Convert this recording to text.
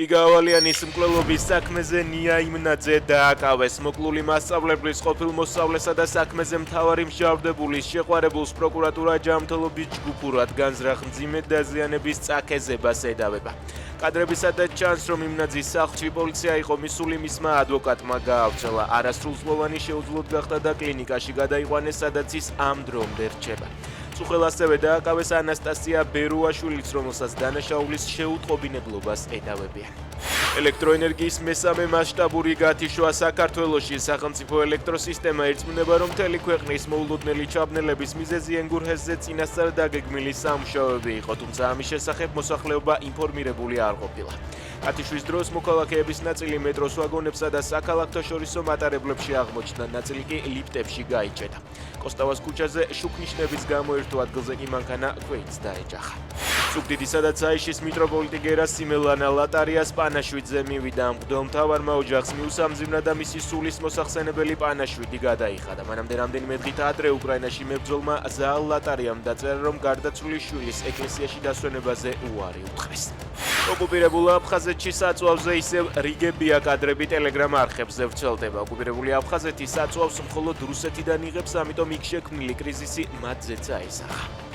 გიგავალიანის მკვლელობის საქმეზე ნია იმნაძე დააკავეს. მოკლული მასწავლებლის ყოფილ მოსწავლესა და საქმეზე მთავარი მსჯავრდებულის შეყვარებულს პროკურატურა ჯანმრთელობის ჯგუფურად განზრახ მძიმე დაზიანების წაქეზებას ედავება. კადრებისადაც ჩანს, რომ იმნაძის სახლში პოლიცია იყო მისული, მისმა ადვოკატმა გაავრცელა. არასრულწლოვანი შეუძლოდ გახდა და კლინიკაში გადაიყვანეს, სადაც ის ამ დრომდე რჩება. უხელ ასევე დააკავეს ანასტასია ბერუაშვილიც, რომელსაც დანაშაულის შეუტყობინებლობას ედავებიან. ელექტროენერგიის მესამე მასშტაბური გათიშვა საქართველოში. სახელმწიფო ელექტროსისტემა ირწმუნება, რომ მთელი ქვეყნის მოულოდნელი ჩაბნელების მიზეზი ენგურჰესზე წინასწარ დაგეგმილი სამუშაოები იყო, თუმცა ამის შესახებ მოსახლეობა ინფორმირებული არ ყოფილა. გათიშვის დროს მოქალაქეების ნაწილი მეტროს ვაგონებსა და საქალაქთაშორისო მატარებლებში აღმოჩნდა, ნაწილი კი ლიფტებში გაიჭედა. კოსტავას ქუჩაზე შუქნიშნების გამო ერთო ადგილზე კი მანქანა კვეითს დაეჯახა. ზუგდიდისა და ცაიშის მიტროპოლიტი გერასიმე ლატარიას პანაშვიდზე მივიდა. მღვდელმთავარმა ოჯახს მიუსამძიმნა და მისი სულის მოსახსენებელი პანაშვიდი გადაიხადა. მანამდე რამდენიმე დღით ადრე უკრაინაში მებრძოლმა ზაალ ლატარიამ დაწერა, რომ გარდაცვლილი შვილის ეკლესიაში დასვენებაზე უარი უთხრეს. ოკუპირებულ აფხაზეთში საწვავზე ისევ რიგებია. კადრები ტელეგრამ არხებზე ვრცელდება. ოკუპირებული აფხაზეთი საწვავს მხოლოდ რუსეთიდან იღებს, ამიტომ იქ შექმნილი კრიზისი მათზეც აისახა.